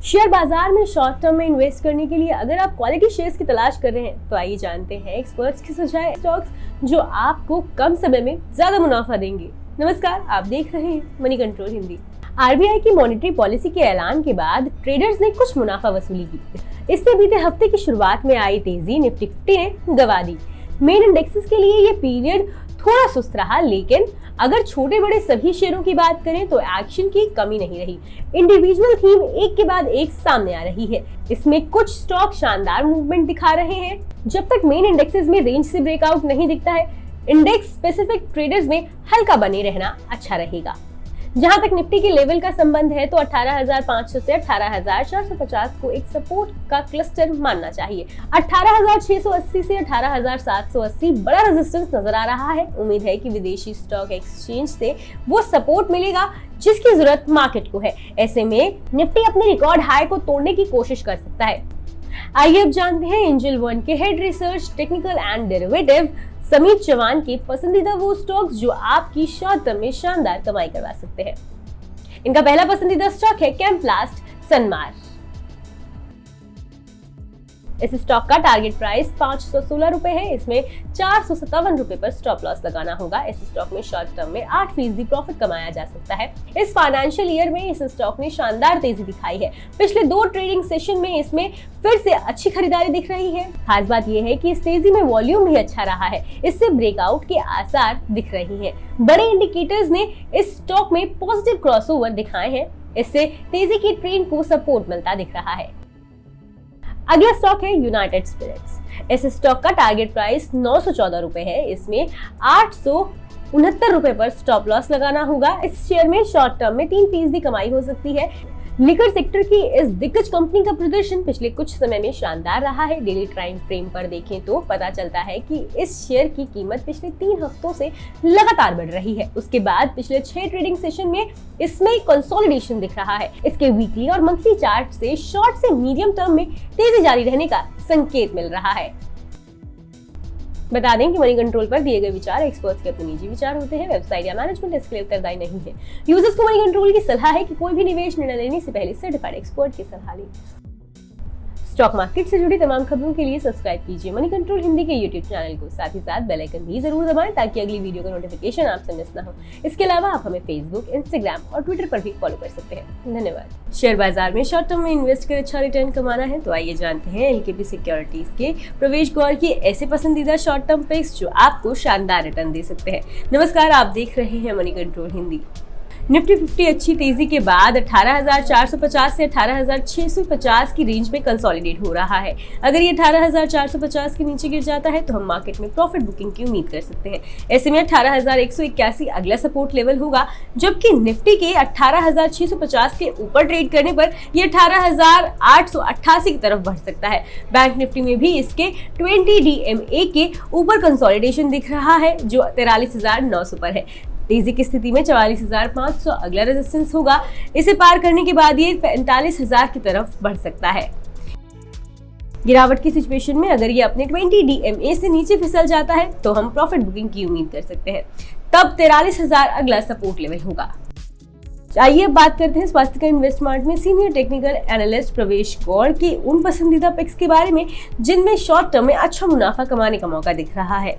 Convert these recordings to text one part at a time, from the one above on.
Share बाजार में short term में इन्वेस्ट करने के लिए अगर आप क्वालिटी शेयर्स की तलाश कर रहे हैं तो आइए जानते हैं एक्सपर्ट्स के सुझाए स्टॉक्स जो आपको कम समय में ज्यादा मुनाफा देंगे। नमस्कार, आप देख रहे हैं मनी कंट्रोल हिंदी। आरबीआई की मॉनेटरी पॉलिसी के ऐलान के बाद ट्रेडर्स ने कुछ मुनाफा वसूली की। इससे बीते हफ्ते की शुरुआत में आई तेजी निफ्टी 50 ने गवा दी। मेन इंडेक्सेस के लिए ये पीरियड थोड़ा सुस्त रहा, लेकिन अगर छोटे बड़े सभी शेयरों की बात करें तो एक्शन की कमी नहीं रही। इंडिविजुअल थीम एक के बाद एक सामने आ रही है। इसमें कुछ स्टॉक शानदार मूवमेंट दिखा रहे हैं। जब तक मेन इंडेक्सेस में रेंज से ब्रेकआउट नहीं दिखता है, इंडेक्स स्पेसिफिक ट्रेडर्स में हल्का बने रहना अच्छा रहेगा। जहां तक निफ्टी के लेवल का संबंध है तो 18,500 से 18,450 को एक सपोर्ट का क्लस्टर मानना चाहिए। 18,680 से 18,780 बड़ा रेजिस्टेंस नजर आ रहा है। उम्मीद है कि विदेशी स्टॉक एक्सचेंज से वो सपोर्ट मिलेगा जिसकी जरूरत मार्केट को है। ऐसे में निफ्टी अपने रिकॉर्ड हाई को तोड़ने की कोशिश कर सकता है। आइए अब जानते हैं एंजल वन के head research technical and derivative Sameet Chauhan के पसंदीदा वो स्टॉक्स जो आपकी शॉर्ट टर्म में शानदार कमाई करवा सकते हैं। इनका पहला पसंदीदा स्टॉक है कैम्प्लास्ट सनमार। इस स्टॉक का टारगेट प्राइस 516 रुपए है। इसमें 457 रुपए पर स्टॉप लॉस लगाना होगा। इस स्टॉक में शॉर्ट टर्म में 8% प्रॉफिट कमाया जा सकता है। इस फाइनेंशियल ईयर में इस स्टॉक ने शानदार तेजी दिखाई है। पिछले 2 ट्रेडिंग सेशन में इसमें फिर से अच्छी खरीदारी दिख रही है। खास बात यह है कि इस तेजी में वॉल्यूम भी अच्छा रहा है। इससे ब्रेकआउट के आसार दिख रही हैं। बड़े इंडिकेटर्स ने इस स्टॉक में पॉजिटिव क्रॉसओवर दिखाए हैं। इससे तेजी की ट्रेंड को सपोर्ट मिलता दिख रहा है। अगला स्टॉक है यूनाइटेड स्पिरिट्स। इस स्टॉक का टारगेट प्राइस 914 रुपए है। इसमें 869 रुपए पर स्टॉप लॉस लगाना होगा। इस शेयर में शॉर्ट टर्म में 3% कमाई हो सकती है। लिकर सेक्टर की इस दिग्गज कंपनी का प्रदर्शन पिछले कुछ समय में शानदार रहा है। डेली टाइम फ्रेम पर देखें तो पता चलता है कि इस शेयर की कीमत पिछले 3 हफ्तों से लगातार बढ़ रही है। उसके बाद पिछले 6 ट्रेडिंग सेशन में इसमें कंसोलिडेशन दिख रहा है। इसके वीकली और मंथली चार्ट से शॉर्ट से मीडियम टर्म में तेजी जारी रहने का संकेत मिल रहा है। बता दें कि मनी कंट्रोल पर दिए गए विचार एक्सपर्ट्स के अपने निजी विचार होते हैं। वेबसाइट या मैनेजमेंट इसके लिए उत्तरदायी नहीं है। यूजर्स को मनी कंट्रोल की सलाह है कि कोई भी निवेश निर्णय लेने से पहले सर्टिफाइड एक्सपर्ट की सलाह लें। स्टॉक मार्केट से जुड़ी तमाम खबरों के लिए सब्सक्राइब कीजिए मनी कंट्रोल हिंदी के यूट्यूब चैनल को। साथ ही साथ बेल आइकन भी जरूर दबाएं ताकि अगली वीडियो का नोटिफिकेशन आपसे मिस ना हो। इसके अलावा आप हमें फेसबुक, इंस्टाग्राम और ट्विटर पर भी फॉलो कर सकते हैं। धन्यवाद। शेयर बाजार में शॉर्ट टर्म में इन्वेस्ट कर अच्छा रिटर्न कमाना है तो आइए जानते हैं एलकेपी सिक्योरिटीज के प्रवेश गौर की ऐसे पसंदीदा शॉर्ट टर्म पिक्स जो आपको शानदार रिटर्न दे सकते हैं। नमस्कार, आप देख रहे हैं मनी कंट्रोल हिंदी। निफ्टी 50 अच्छी तेजी के बाद 18,450 से 18,650 की रेंज में कंसोलिडेट हो रहा है। अगर ये 18,450 के नीचे गिर जाता है तो हम मार्केट में प्रॉफिट बुकिंग की उम्मीद कर सकते हैं। ऐसे में 18,181 अगला सपोर्ट लेवल होगा, जबकि निफ्टी के 18,650 के ऊपर ट्रेड करने पर ये 18,888 की तरफ बढ़ सकता है। बैंक निफ्टी में भी इसके 20 DMA के ऊपर कंसोलिडेशन दिख रहा है जो 43,900 पर है। तेजी की स्थिति में 44,500 अगला रेजिस्टेंस होगा। इसे पार करने के बाद ये 45,000 की तरफ बढ़ सकता है। गिरावट की सिचुएशन में अगर ये अपने 20 DMA से नीचे फिसल जाता है तो हम प्रॉफिट बुकिंग की उम्मीद कर सकते हैं। तब 43,000 अगला सपोर्ट लेवल होगा। आइए अब बात करते हैं स्वास्थ्य का इन्वेस्टमेंट में सीनियर टेक्निकल एनालिस्ट प्रवेश गौड़ की उन पसंदीदा पिक्स के बारे में जिनमें शॉर्ट टर्म में अच्छा मुनाफा कमाने का मौका दिख रहा है।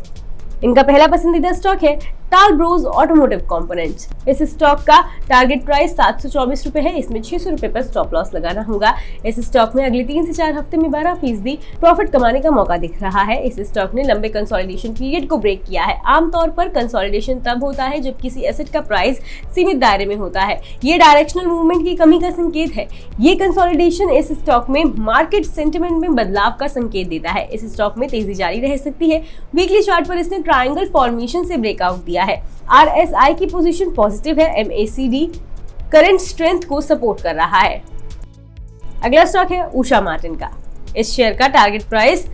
इनका पहला पसंदीदा स्टॉक है टाल ब्रोज ऑटोमोटिव कंपोनेंट्स। इस स्टॉक का टारगेट प्राइस 724 रुपए है। इसमें 600 रुपए पर स्टॉप लॉस लगाना होगा। इस स्टॉक में अगले 3 से 4 हफ्ते में 12% प्रॉफिट कमाने का मौका दिख रहा है। इस स्टॉक ने लंबे कंसोलिडेशन पीरियड को ब्रेक किया है। आमतौर पर कंसोलिडेशन तब होता है जब किसी एसेट का प्राइस सीमित दायरे में होता है। ये डायरेक्शनल मूवमेंट की कमी का संकेत है। ये कंसोलिडेशन इस स्टॉक में मार्केट सेंटिमेंट में बदलाव का संकेत देता है। इस स्टॉक में तेजी जारी रह सकती है। वीकली चार्ट पर इसने ट्रायंगल फॉर्मेशन से ब्रेकआउट दिया है। RSI की पोजीशन पॉजिटिव है। MACD करंट स्ट्रेंथ को सपोर्ट कर रहा है। अगला स्टॉक है उषा मार्टिन का। इस शेयर का टारगेट प्राइस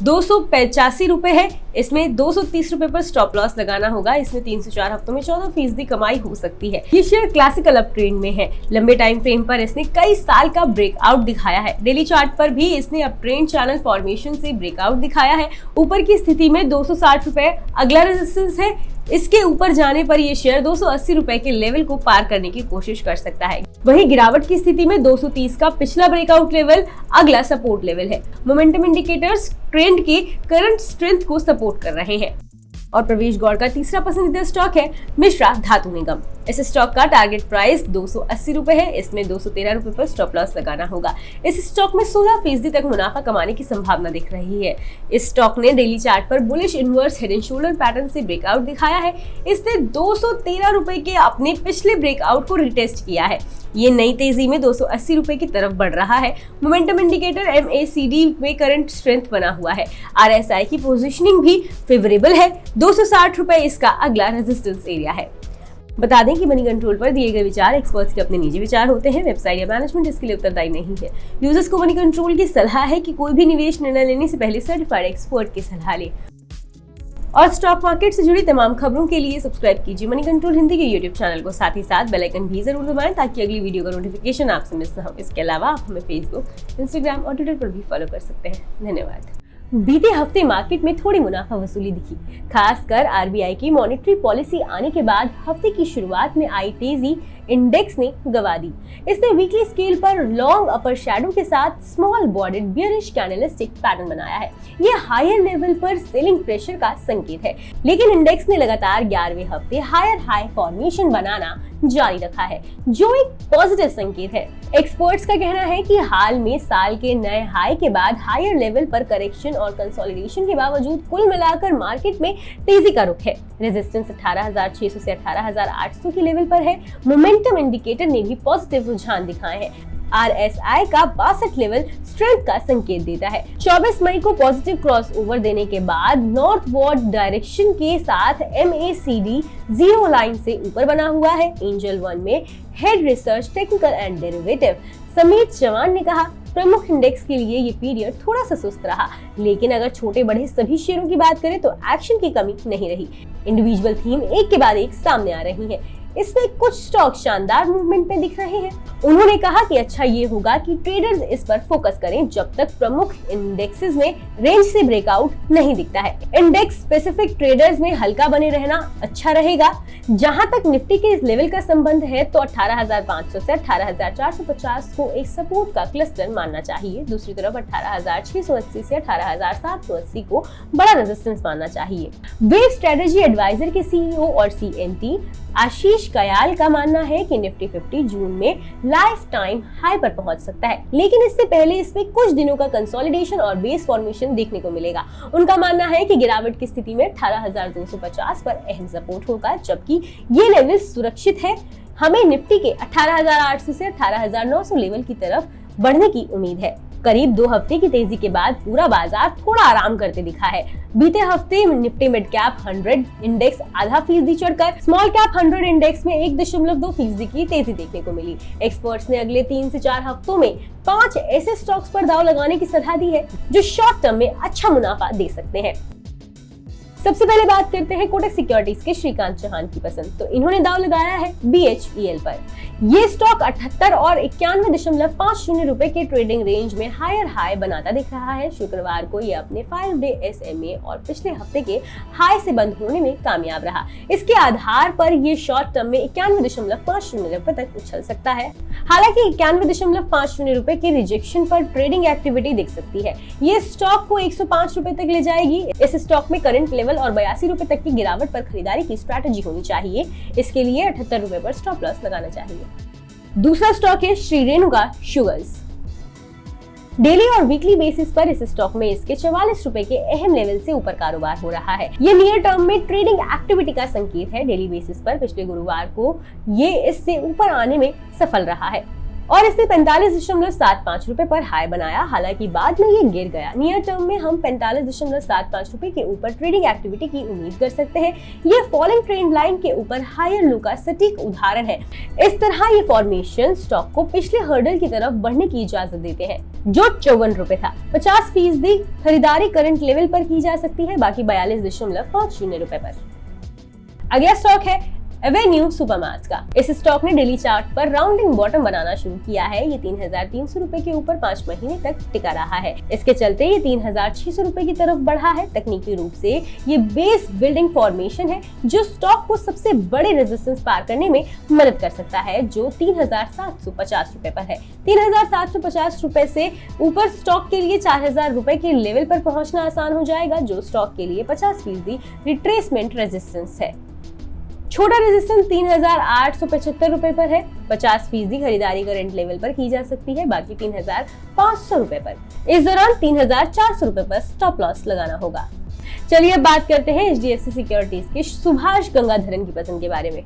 285 रुपए है। इसमें 230 रुपए पर स्टॉप लॉस लगाना होगा। इसमें 3 से 4 हफ्तों में 14% कमाई हो सकती है। ये शेयर क्लासिकल अप ट्रेंड में है। लंबे टाइम फ्रेम पर इसने कई साल का ब्रेकआउट दिखाया है। डेली चार्ट पर भी इसने अप ट्रेंड चैनल फॉर्मेशन से ब्रेकआउट दिखाया है। ऊपर की स्थिति में 260 रुपए अगला रेजिस्टेंस है। इसके ऊपर जाने पर ये शेयर 280 रुपए के लेवल को पार करने की कोशिश कर सकता है। वहीं गिरावट की स्थिति में 230 का पिछला ब्रेकआउट लेवल अगला सपोर्ट लेवल है। मोमेंटम इंडिकेटर्स ट्रेंड के करंट स्ट्रेंथ को सपोर्ट कर रहे हैं। और प्रवेश गौड़ का तीसरा पसंदीदा स्टॉक है मिश्रा धातु निगम। इस स्टॉक का टारगेट प्राइस 280 रुपए है। इसमें 213 रुपए पर स्टॉप लॉस लगाना होगा। इस स्टॉक में 16% तक मुनाफा कमाने की संभावना दिख रही है। इस स्टॉक ने डेली चार्ट पर bullish inverse head and shoulder pattern से ब्रेकआउट दिखाया है। इसने 213 रुपए के अपने पिछले ब्रेकआउट को रिटेस्ट किया है। ये नई तेजी में 280 रुपए की तरफ बढ़ रहा है। मोमेंटम इंडिकेटर MACD में करंट स्ट्रेंथ बना हुआ है। RSI की पोजीशनिंग भी फेवरेबल है। 260 रुपए इसका अगला रेजिस्टेंस एरिया है। बता दें कि मनी कंट्रोल पर दिए गए विचार एक्सपर्ट्स के अपने निजी विचार होते हैं। वेबसाइट या मैनेजमेंट इसके लिए उत्तरदायी नहीं है। यूजर्स को मनी कंट्रोल की सलाह है कि कोई भी निवेश निर्णय लेने से पहले सर्टिफाइड एक्सपर्ट की सलाह ले। और स्टॉक मार्केट से जुड़ी तमाम खबरों के लिए सब्सक्राइब कीजिए मनी कंट्रोल हिंदी के यूट्यूब चैनल को। साथ ही साथ बेल आइकन भी जरूर दबाएं ताकि अगली वीडियो का नोटिफिकेशन आपसे मिस ना हो। इसके अलावा आप हमें फेसबुक, इंस्टाग्राम और ट्विटर पर भी फॉलो कर सकते हैं। धन्यवाद। बीते हफ्ते मार्केट में थोड़ी मुनाफा वसूली दिखी, खासकर RBI की मॉनेटरी पॉलिसी आने के बाद हफ्ते की शुरुआत में आई तेजी इंडेक्स ने गवा दी। इसने वीकली स्केल पर लॉन्ग अपर शैडो के साथ small bordered bearish candlestick pattern बनाया है। ये हायर लेवल पर सेलिंग प्रेशर का संकेत है, लेकिन इंडेक्स ने लगातार 11वें हफ्ते हायर हाई फॉर्मेशन बनाना जारी रखा है, जो एक पॉजिटिव संकेत है। एक्सपर्ट्स का कहना है कि हाल में साल के नए हाई के बाद हायर लेवल पर करेक्शन और कंसोलिडेशन के बावजूद कुल मिलाकर मार्केट में तेजी का रुख है। रेजिस्टेंस 18,600 से 18,800 के लेवल पर है। मोमेंटम इंडिकेटर ने भी पॉजिटिव रुझान दिखाए हैं। RSI का 62 लेवल स्ट्रेंथ का संकेत देता है। 24 मई को पॉजिटिव क्रॉस ओवर देने के बाद नॉर्थवर्ड डायरेक्शन के साथ MACD 0 लाइन से ऊपर बना हुआ है। एंजल 1 में head research technical and derivative Sameet Chauhan ने कहा, प्रमुख इंडेक्स के लिए ये पीरियड थोड़ा सा सुस्त रहा, लेकिन अगर छोटे बड़े सभी शेयरों की बात करें तो एक्शन की कमी नहीं रही। इंडिविजुअल थीम एक के बाद एक सामने आ रही है। इसमें कुछ स्टॉक शानदार मूवमेंट में दिख रहे हैं। उन्होंने कहा कि अच्छा ये होगा कि ट्रेडर्स इस पर फोकस करें जब तक प्रमुख इंडेक्सेस में रेंज से ब्रेकआउट नहीं दिखता है। इंडेक्स स्पेसिफिक ट्रेडर्स में हल्का बने रहना अच्छा रहेगा। जहां तक निफ्टी के इस लेवल का संबंध है तो 18,500 से 18,450 को एक सपोर्ट का क्लस्टर मानना चाहिए। दूसरी तरफ 18,680 से 18,780 को बड़ा रेजिस्टेंस मानना चाहिए। वेव स्ट्रेटेजी एडवाइजर के CEO और CMT आशीष कयाल का मानना है कि निफ्टी 50 जून में लाइफ टाइम हाई पर पहुंच सकता है, लेकिन इससे पहले इसमें कुछ दिनों का कंसोलिडेशन और बेस फॉर्मेशन देखने को मिलेगा। उनका मानना है कि गिरावट की स्थिति में 18,250 पर अहम सपोर्ट होगा, जबकि ये लेवल सुरक्षित है। हमें निफ्टी के 18,800 से 18,900 लेवल की तरफ बढ़ने की उम्मीद है। करीब 2 हफ्ते की तेजी के बाद पूरा बाजार थोड़ा आराम करते दिखा है। बीते हफ्ते निफ्टी मिड कैप 100 इंडेक्स आधा फीसदी चढ़कर स्मॉल कैप 100 इंडेक्स में 1.2% की तेजी देखने को मिली। एक्सपर्ट्स ने अगले 3 से 4 हफ्तों में 5 ऐसे स्टॉक्स पर दांव लगाने की सलाह दी है जो शॉर्ट टर्म में अच्छा मुनाफा दे सकते हैं। सबसे पहले बात करते हैं कोटक सिक्योरिटीज के श्रीकांत चौहान की पसंद। तो इन्होंने दांव लगाया है BHEL पर। ये स्टॉक 78 और 91.50 रुपए के ट्रेडिंग रेंज में हायर हाई बनाता दिख रहा है। शुक्रवार को ये अपने 5 डे SMA और पिछले हफ्ते के हाई से बंद होने में कामयाब रहा। इसके आधार पर ये शॉर्ट टर्म में 91.50 रुपए तक उछल सकता है। हालांकि 91.50 रुपए के रिजेक्शन पर ट्रेडिंग एक्टिविटी दिख सकती है। ये स्टॉक को 105 रुपए तक ले जाएगी। इस स्टॉक में करंट लेवल और 82 रुपए तक की गिरावट पर खरीदारी की स्ट्रैटेजी होनी चाहिए। इसके लिए 78 रुपए पर स्टॉप लॉस लगाना चाहिए। दूसरा स्टॉक है श्री रेणुका शुगर्स। डेली और वीकली बेसिस पर इस स्टॉक में इसके 44 रुपए के अहम लेवल से ऊपर कारोबार हो रहा है। ये नियर टर्म में ट्रेडिंग एक्टिविटी का संकेत है। डेली बेसिस पर पिछले गुरुवार को ये इससे ऊपर आने में सफल रहा है और इसने 45.75 रुपए पर हाई बनाया। हालांकि बाद में ये गिर गया। नियर टर्म में हम 45.75 रुपए के ऊपर ट्रेडिंग एक्टिविटी की उम्मीद कर सकते हैं। ये फॉलिंग ट्रेंड लाइन के ऊपर हायर लो का सटीक उदाहरण है। इस तरह ये फॉर्मेशन स्टॉक को पिछले हर्डल की तरफ बढ़ने की इजाजत देते हैं, जो 54 रुपए था। 50% खरीदारी करंट लेवल पर की जा सकती है, बाकी 42.50 रुपए पर। अगला स्टॉक है एवेन्यू सुपरमार्ट का। इस स्टॉक ने डेली चार्ट पर राउंडिंग बॉटम बनाना शुरू किया है। ये 3,300 रुपए के ऊपर 5 महीने तक टिका रहा है। इसके चलते ये 3,600 रुपए की तरफ बढ़ा है। तकनीकी रूप से ये बेस बिल्डिंग फॉर्मेशन है जो स्टॉक को सबसे बड़े रेजिस्टेंस पार करने में मदद कर सकता है, जो 3,750 रुपए पर है। 3,750 रुपए से ऊपर स्टॉक के लिए 4,000 रुपए के लेवल पर पहुंचना आसान हो जाएगा, जो स्टॉक के लिए 50% रिट्रेसमेंट रेजिस्टेंस है। छोटा रेजिस्टेंस 3,875 रुपए पर है। 50% खरीदारी करंट लेवल पर की जा सकती है, बाकी 3,500 रुपए पर। इस दौरान 3,400 रुपए पर स्टॉप लॉस लगाना होगा। चलिए अब बात करते हैं HDFC सिक्योरिटीज के सुभाष गंगाधरन की पसंद के बारे में।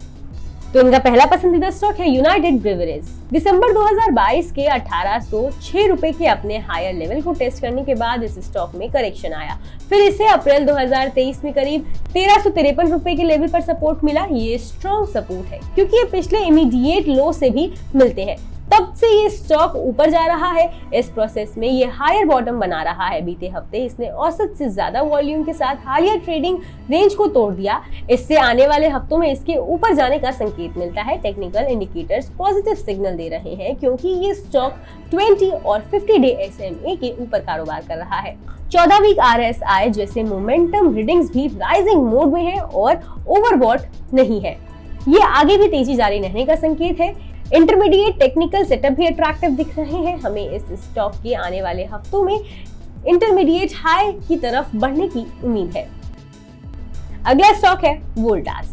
तो इनका पहला पसंदीदा स्टॉक है यूनाइटेड ब्रेवरीज। दिसंबर 2022 के 1,806 रुपए के अपने हायर लेवल को टेस्ट करने के बाद इस स्टॉक में करेक्शन आया। फिर इसे अप्रैल 2023 में करीब 1,353 रुपए के लेवल पर सपोर्ट मिला। ये स्ट्रॉन्ग सपोर्ट है क्योंकि ये पिछले इमीडिएट लो से भी मिलते हैं। तब से ये स्टॉक ऊपर जा रहा है। इस प्रोसेस में ये हायर बॉटम बना रहा है। बीते हफ्ते इसने औसत से ज्यादा वॉल्यूम के साथ हालिया ट्रेडिंग रेंज को तोड़ दिया। इससे आने वाले हफ्तों में इसके ऊपर जाने का संकेत मिलता है। टेक्निकल इंडिकेटर्स पॉजिटिव सिग्नल दे रहे हैं क्योंकि ये स्टॉक 20 और 50 डे SMA के ऊपर कारोबार कर रहा है। 14 वीक RSI जैसे मोमेंटम रीडिंग्स भी राइजिंग मोड में है और ओवरबॉट नहीं है। ये आगे भी तेजी जारी रहने का संकेत है। इंटरमीडिएट टेक्निकल सेटअप भी अट्रैक्टिव दिख रहे हैं। हमें इस स्टॉक के आने वाले हफ्तों में इंटरमीडिएट हाई की तरफ बढ़ने की उम्मीद है। अगला स्टॉक है वोल्टास।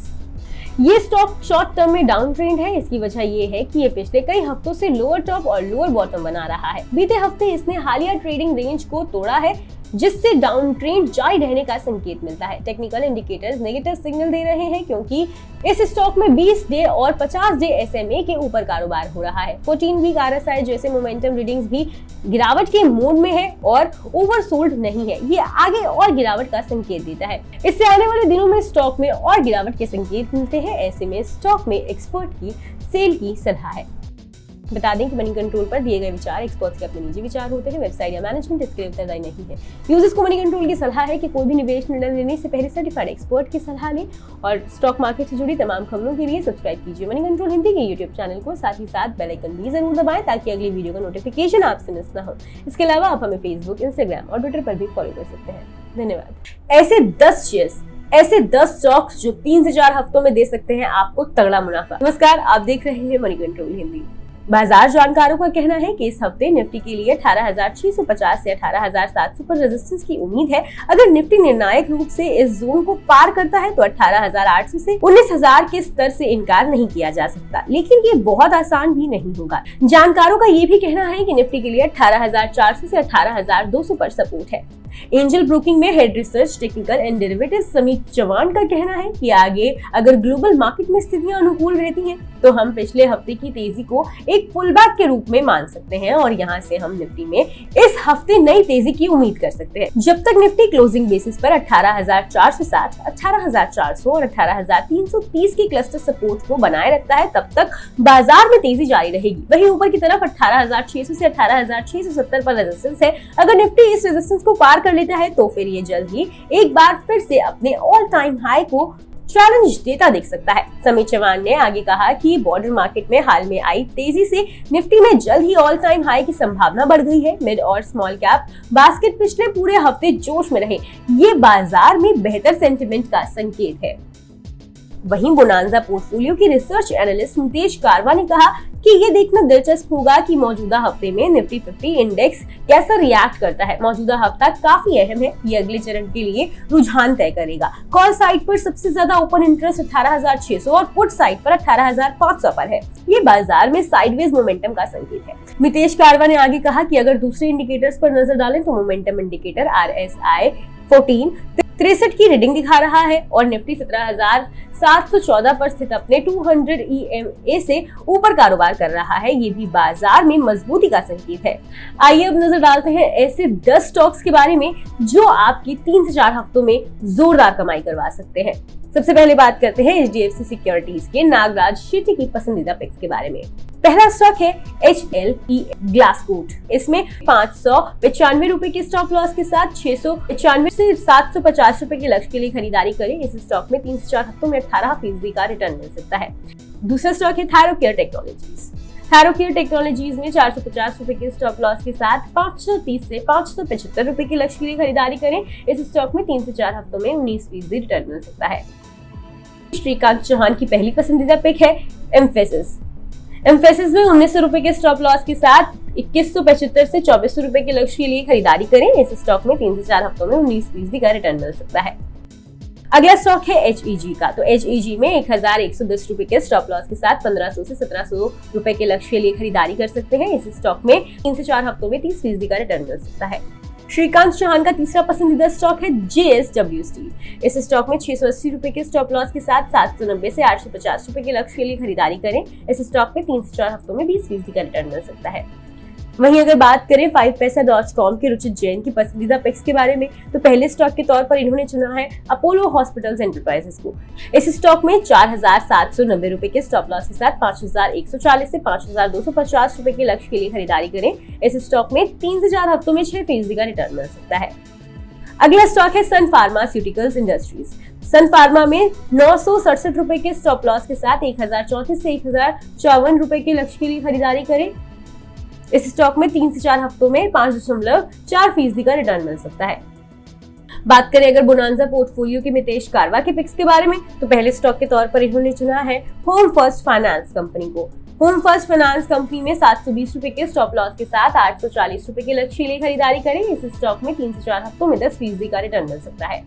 ये स्टॉक शॉर्ट टर्म में डाउन ट्रेंड है। इसकी वजह ये है कि ये पिछले कई हफ्तों से लोअर टॉप और लोअर बॉटम बना रहा है। बीते हफ्ते इसने हालिया ट्रेडिंग रेंज को तोड़ा है, जिससे डाउन ट्रेंड जारी रहने का संकेत मिलता है। टेक्निकल इंडिकेटर्स नेगेटिव सिग्नल दे रहे हैं क्योंकि इस स्टॉक में 20 डे और 50 डे SMA के ऊपर कारोबार हो रहा है। 14 वीक RSI जैसे मोमेंटम रीडिंग्स भी गिरावट के मोड में है और ओवरसोल्ड नहीं है। ये आगे और गिरावट का संकेत देता है। इससे आने वाले दिनों में स्टॉक में और गिरावट के संकेत मिलते हैं। ऐसे में स्टॉक में एक्सपर्ट की सेल की सलाह है। बता दें कि मनी कंट्रोल पर दिए गए विचार एक्सपर्ट्स के अपने निजी विचार होते हैं। वेबसाइट या मैनेजमेंट इसके लिए उत्तरदायी नहीं है। यूजर्स को मनी कंट्रोल की सलाह है कि कोई भी निवेश निर्णय लेने से पहले सर्टिफाइड एक्सपर्ट की सलाह लें। और स्टॉक मार्केट से जुड़ी तमाम खबरों के लिए सब्सक्राइब कीजिए मनी कंट्रोल हिंदी के YouTube चैनल को। साथ ही साथ बेल आइकन भी जरूर दबाएं ताकि अगली वीडियो का नोटिफिकेशन आपसे मिस ना हो। इसके अलावा आप हमें फेसबुक, इंस्टाग्राम और ट्विटर पर भी फॉलो कर सकते हैं। धन्यवाद। ऐसे 10 शेयर्स, ऐसे 10 स्टॉक्स जो 3 से 4 हफ्तों में दे सकते हैं आपको तगड़ा मुनाफा। नमस्कार, आप देख रहे हैं मनी कंट्रोल हिंदी। बाजार जानकारों का कहना है कि इस हफ्ते निफ्टी के लिए 18,650 से 18,700 पर रेजिस्टेंस की उम्मीद है। अगर निफ्टी निर्णायक रूप से इस जोन को पार करता है तो 18,800 से 19,000 के स्तर से इनकार नहीं किया जा सकता, लेकिन ये बहुत आसान भी नहीं होगा। जानकारों का ये भी कहना है कि निफ्टी के लिए 18,400 से 18,200 पर सपोर्ट है। एंजल ब्रोकिंग में head research technical and derivative Sameet Chauhan का कहना है कि आगे अगर ग्लोबल मार्केट में स्थितियां अनुकूल रहती हैं तो हम पिछले हफ्ते की तेजी को एक पुलबैक के रूप में मान सकते हैं और यहां से हम निफ्टी में इस हफ्ते नई तेजी की उम्मीद कर सकते हैं। जब तक निफ्टी क्लोजिंग बेसिस पर 18,460, 18,400 और 18,330 के क्लस्टर सपोर्ट को बनाए रखता है, तब तक बाजार में तेजी जारी रहेगी। वहीं ऊपर की तरफ 18,600 से 18,670 पर रेजिस्टेंस है। अगर निफ्टी इस रेजिस्टेंस को पार कर लेता है तो फिर ये जल्द ही एक बार फिर से अपने ऑल टाइम हाई को चैलेंज देता दिख सकता है। समीत चौहान ने आगे कहा कि बॉर्डर मार्केट में हाल में आई तेजी से निफ्टी में जल्द ही ऑल टाइम हाई की संभावना बढ़ गई है। मिड और स्मॉल कैप बास्केट पिछले पूरे हफ्ते जोश में रहे। ये बाजार में बेहतर सेंटिमेंट का संकेत है। वहीं बोनांजा पोर्टफोलियो की रिसर्च एनालिस्ट नितेश कारवा ने कहा कि ये देखना दिलचस्प होगा कि मौजूदा हफ्ते में निफ्टी 50 इंडेक्स कैसा रिएक्ट करता है। मौजूदा हफ्ता काफी अहम है, ये अगले चरण के लिए रुझान तय करेगा। कॉल साइड पर सबसे ज्यादा ओपन इंटरेस्ट 18,600 और पुट साइड पर 18,500 पर है। ये बाजार में साइडवेज मोमेंटम का संकेत है। नितेश कारवा ने आगे कहा कि अगर दूसरे इंडिकेटर्स पर नजर डालें तो मोमेंटम इंडिकेटर RSI 14 63 की रीडिंग दिखा रहा है और निफ्टी 17,714 पर स्थित अपने 200 EMA से ऊपर कारोबार कर रहा है। ये भी बाजार में मजबूती का संकेत है। आइए अब नजर डालते हैं ऐसे 10 स्टॉक्स के बारे में जो आपकी 3 से 4 हफ्तों में जोरदार कमाई करवा सकते हैं। सबसे पहले बात करते हैं HDFC सिक्योरिटीज के नागराज शेट्टी की पसंदीदा पिक्स के बारे में। पहला स्टॉक है HLE ग्लासकोट। इसमें 595 रुपए के स्टॉप लॉस के साथ 695 से 750 रुपए के लक्ष्य के लिए खरीदारी करें। इस स्टॉक में 3 से 4 हफ्तों में 18% का रिटर्न मिल सकता है। दूसरा स्टॉक है थायरोकेयर टेक्नोलॉजीज। थायरोकेयर टेक्नोलॉजीज में 450 रुपए के स्टॉप लॉस के साथ 530 से 575 रुपए के लक्ष्य के लिए खरीदारी करें। इस स्टॉक में 3 से 4 हफ्तों में 19% रिटर्न मिल सकता है। श्रीकांत चौहान की पहली पसंदीदा पिक है एम्फेसिस। एम्फेसिस में 1900 रुपए के स्टॉप लॉस के साथ 2175 से 2400 रुपए के लक्ष्य के लिए खरीदारी करें। इस स्टॉक में 3 से 4 हफ्तों में 19% का रिटर्न मिल सकता है। अगला स्टॉक है HEG का। तो HEG में 1110 रुपए के स्टॉप लॉस के साथ 1500 से 1700 रुपए के लक्ष्य के लिए खरीदारी कर सकते हैं। इस स्टॉक में 3 से 4 हफ्तों में 30% का रिटर्न मिल सकता है। श्रीकांत चौहान का तीसरा पसंदीदा स्टॉक है JSW स्टील। इस स्टॉक में 680 रुपए के स्टॉप लॉस के साथ 790 से 850 रुपए के लक्ष्य के लिए खरीदारी करें। इस स्टॉक में 3 से 4 हफ्तों में 20% का रिटर्न मिल सकता है। वहीं अगर बात करें 5paisa.com के रुचित जैन की पसंदीदा पिक्स के बारे में, तो पहले स्टॉक के तौर पर इन्होंने चुना है अपोलो हॉस्पिटल्स एंटरप्राइजेस को। इस स्टॉक में 4790 रुपए के स्टॉप लॉस के साथ 5140 से 5250 रुपए के लक्ष्य के लिए खरीदारी करें। इस स्टॉक में 3 से 4 हफ्तों में 6% का रिटर्न मिल सकता है। अगला स्टॉक है सन फार्मास्यूटिकल्स इंडस्ट्रीज। सन फार्मा में 967 रुपए के स्टॉप लॉस के साथ 1034 से 1054 रुपए के लक्ष्य के लिए खरीदारी करें। इस स्टॉक में 3 से 4 हफ्तों में 5.4% का रिटर्न मिल सकता है। बात करें अगर बोनांजा पोर्टफोलियो के मितेश कारवा के पिक्स के बारे में, तो पहले स्टॉक के तौर पर इन्होंने चुना है होम फर्स्ट फाइनेंस कंपनी को। होम फर्स्ट फाइनेंस कंपनी में 720 रुपए के स्टॉप लॉस के साथ 840 रुपए के लक्ष्य के लिए खरीदारी करें। इस स्टॉक में 3 से 4 हफ्तों में 10% का रिटर्न मिल सकता है।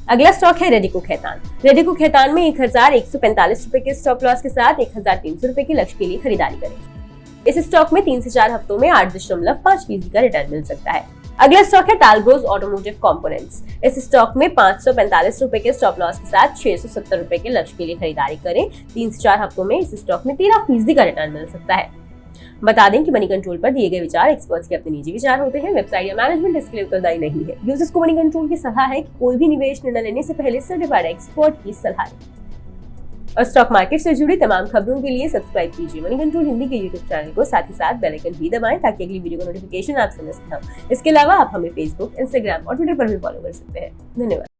अगला स्टॉक है रेडिको खैतान। रेडिको खैतान में 1145 रुपए के स्टॉप लॉस के साथ 1300 रुपए के लक्ष्य के लिए खरीदारी करें। इस स्टॉक में 3 से 4 हफ्तों में 8.5% का रिटर्न मिल सकता है। अगला स्टॉक है टालब्रोज ऑटोमोटिव कंपोनेंट्स। इस स्टॉक में 545 रुपए के स्टॉप लॉस के साथ 670 रुपए के लक्ष्य के लिए खरीदारी करें। 3 से 4 हफ्तों में इस स्टॉक में 13% का रिटर्न मिल सकता है। बता दें कि मनी कंट्रोल पर दिए गए विचार एक्सपर्ट्स के अपने निजी विचार होते हैं। वेबसाइट या मैनेजमेंट इसके लिए उत्तरदायी नहीं है। यूजर्स को मनी कंट्रोल की सलाह है कि कोई भी निवेश निर्णय लेने से पहले सर्टिफाइड एक्सपर्ट की सलाह लें। और स्टॉक मार्केट से जुड़ी तमाम खबरों के लिए सब्सक्राइब कीजिए मनी कंट्रोल हिंदी के यूट्यूब चैनल को। साथ ही साथ बेल आइकन भी दबाएं ताकि अगली वीडियो का नोटिफिकेशन आपसे मिस ना हो। इसके अलावा आप हमें फेसबुक, इंस्टाग्राम और ट्विटर पर भी फॉलो कर सकते हैं। धन्यवाद।